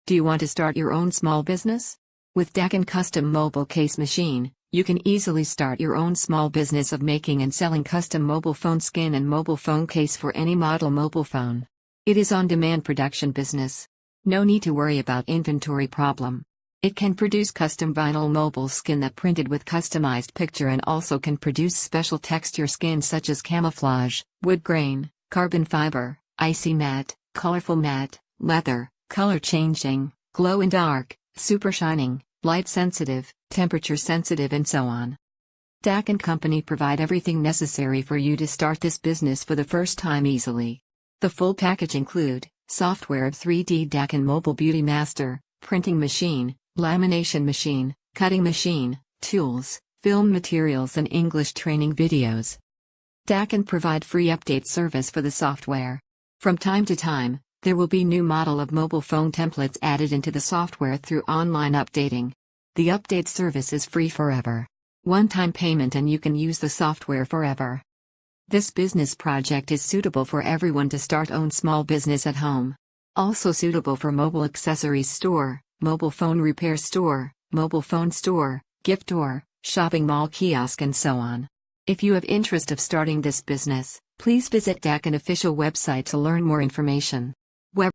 Do you want to start your own small business? With Daqin Custom Mobile Case Machine, you can easily start your own small business of making and selling custom mobile phone skin and mobile phone case for any model mobile phone. It is on-demand production business. No need to worry about inventory problem. It can produce custom vinyl mobile skin that printed with customized picture and also can produce special texture skin such as camouflage, wood grain, carbon fiber, icy matte, colorful matte, leather, color changing, glow in dark, super shining, light sensitive, temperature sensitive and so on. Daqin Company provide everything necessary for you to start this business for the first time easily. The full package include software of 3D Daqin Mobile Beauty Master, printing machine, lamination machine, cutting machine, tools, film materials and English training videos. Daqin provide free update service for the software. From time to time, there will be new model of mobile phone templates added into the software through online updating. The update service is free forever. One-time payment and you can use the software forever. This business project is suitable for everyone to start own small business at home. Also suitable for mobile accessories store, mobile phone repair store, mobile phone store, gift store, shopping mall kiosk and so on. If you have interest of starting this business, please visit Daqin official website to learn more information.